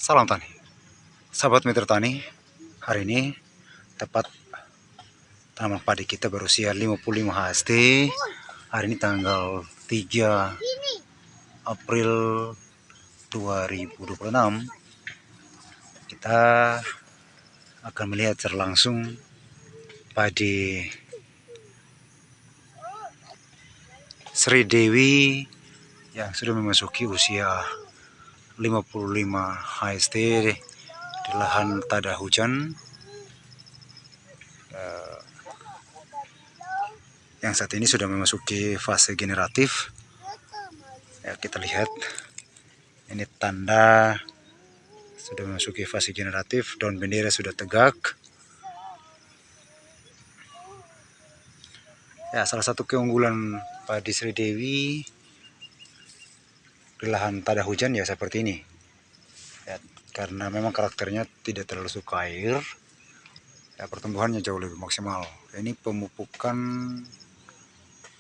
Salam tani, sahabat mitra tani. Hari ini tepat tanaman padi kita berusia 55 HST. Hari ini tanggal 3 April 2026. Kita akan melihat secara langsung padi Sri Dewi yang sudah memasuki usia 55 HST di lahan tada hujan, yang saat ini sudah memasuki fase generatif. Ya, kita lihat ini tanda sudah memasuki fase generatif, daun bendera sudah tegak. Ya, salah satu keunggulan padi Sri Dewi di lahan tada hujan ya seperti ini. Ya, karena memang karakternya tidak terlalu suka air, ya pertumbuhannya jauh lebih maksimal. Ini pemupukan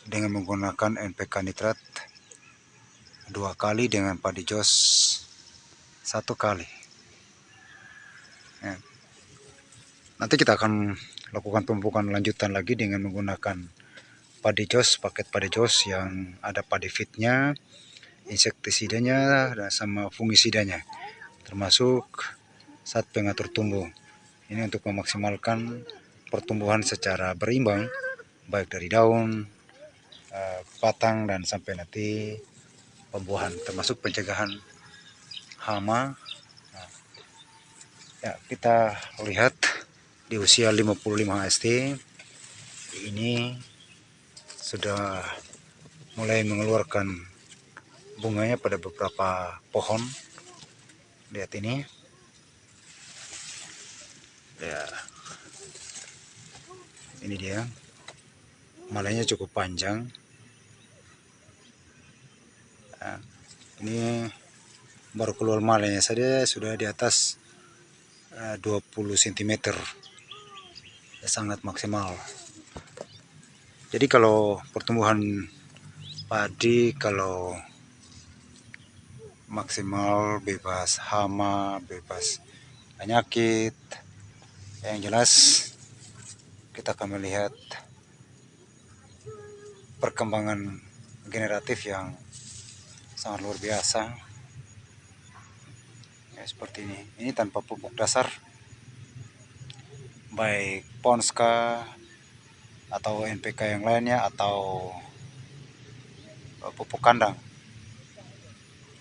dengan menggunakan NPK nitrat 2 kali dengan padi jos 1 kali. Ya. Nanti kita akan lakukan pemupukan lanjutan lagi dengan menggunakan padi jos, paket padi jos yang ada padi fitnya, insektisidanya, dan sama fungisidanya, termasuk zat pengatur tumbuh. Ini untuk memaksimalkan pertumbuhan secara berimbang, baik dari daun, batang, dan sampai nanti pembuahan, termasuk pencegahan hama. Nah, ya, kita lihat di usia 55 HST ini sudah mulai mengeluarkan bunganya pada beberapa pohon. Lihat ini ya, ini dia, malainya cukup panjang. Nah, ini baru keluar malainya saja sudah di atas 20 cm, ya, sangat maksimal. Jadi kalau pertumbuhan padi kalau maksimal, bebas hama, bebas penyakit, yang jelas kita akan melihat perkembangan generatif yang sangat luar biasa. Ya, seperti ini. Ini tanpa pupuk dasar, baik Ponska atau NPK yang lainnya atau pupuk kandang.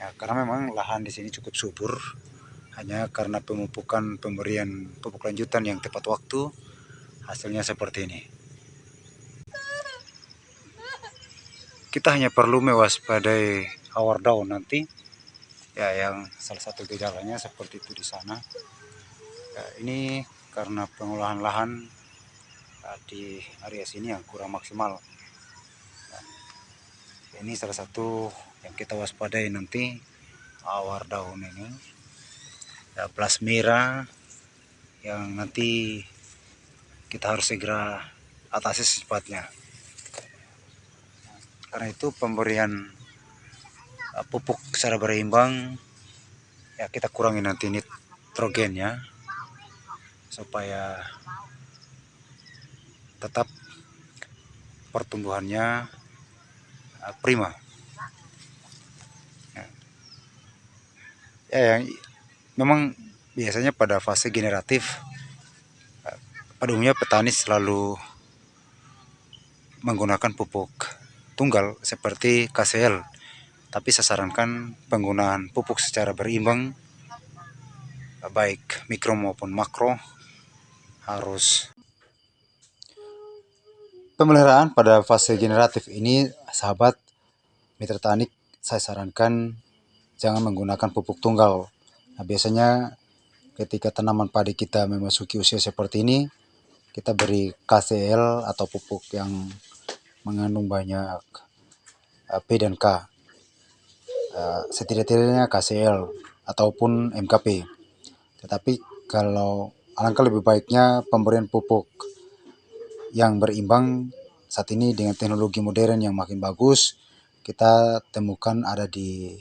Ya, karena memang lahan di sini cukup subur, hanya karena pemberian pupuk lanjutan yang tepat waktu, hasilnya seperti ini. Kita hanya perlu mewaspadai hawar daun nanti, ya, yang salah satu gejalanya seperti itu di sana. Ya, ini karena pengolahan lahan di area sini yang kurang maksimal. Ya, ini salah satu yang kita waspadai nanti, hawar daun ini, ya, plasmira yang nanti kita harus segera atasi secepatnya. Karena itu pemberian pupuk secara berimbang, ya, kita kurangi nanti nitrogennya supaya tetap pertumbuhannya prima. Ya, yang memang biasanya pada fase generatif pada umumnya petani selalu menggunakan pupuk tunggal seperti KCL, tapi saya sarankan penggunaan pupuk secara berimbang, baik mikro maupun makro. Harus pemeliharaan pada fase generatif ini, sahabat mitra tani, saya sarankan jangan menggunakan pupuk tunggal. Nah, biasanya ketika tanaman padi kita memasuki usia seperti ini, kita beri KCL atau pupuk yang mengandung banyak P dan K, setidak-tidaknya KCL ataupun MKP. Tetapi kalau alangkah lebih baiknya pemberian pupuk yang berimbang saat ini dengan teknologi modern yang makin bagus, kita temukan ada di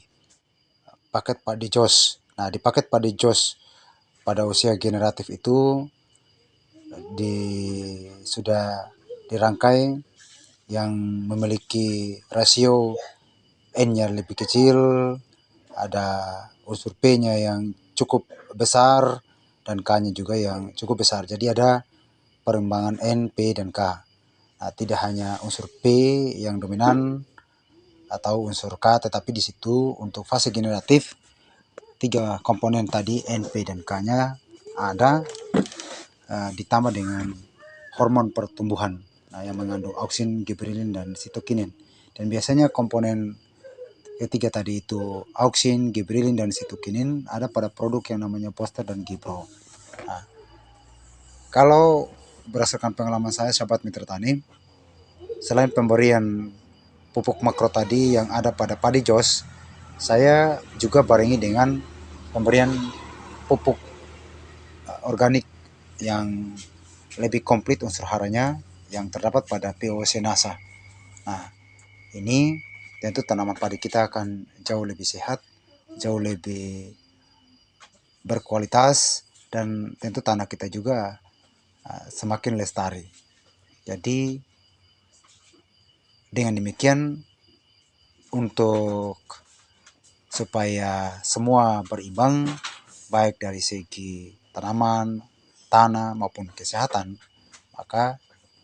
paket padi jos Nah, di paket padi jos pada usia generatif itu sudah dirangkai yang memiliki rasio N-nya lebih kecil, ada unsur P-nya yang cukup besar, dan K-nya juga yang cukup besar. Jadi ada perimbangan N, P, dan K. Nah, tidak hanya unsur P yang dominan atau unsur K, tetapi di situ untuk fase generatif, tiga komponen tadi N, P, dan K-nya ada, ditambah dengan hormon pertumbuhan, nah, yang mengandung auksin, gibberellin, dan sitokinin. Dan biasanya komponen ketiga tadi itu auksin, gibberellin, dan sitokinin ada pada produk yang namanya Boster dan Gipro. Nah, kalau berdasarkan pengalaman saya, sahabat mitra tani, selain pemberian pupuk makro tadi yang ada pada padi jos, saya juga barengi dengan pemberian pupuk organik yang lebih komplit unsur haranya yang terdapat pada POC NASA. Nah, ini tentu tanaman padi kita akan jauh lebih sehat, jauh lebih berkualitas, dan tentu tanah kita juga semakin lestari. Jadi dengan demikian, untuk supaya semua berimbang, baik dari segi tanaman, tanah, maupun kesehatan, maka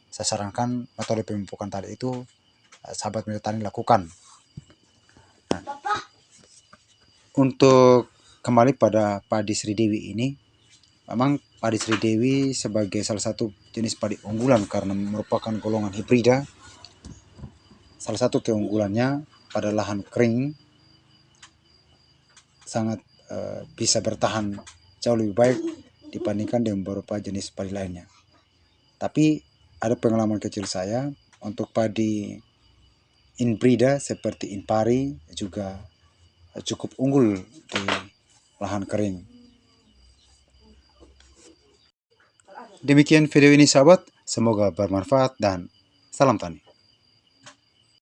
saya sarankan metode pemupukan tadi itu sahabat mitra tani lakukan. Nah, untuk kembali pada padi Sri Dewi ini, memang padi Sri Dewi sebagai salah satu jenis padi unggulan karena merupakan golongan hibrida. Salah satu keunggulannya pada lahan kering sangat bisa bertahan jauh lebih baik dibandingkan dengan beberapa jenis padi lainnya. Tapi ada pengalaman kecil saya untuk padi inbrida seperti Inpari juga cukup unggul di lahan kering. Demikian video ini sahabat, semoga bermanfaat dan salam tani.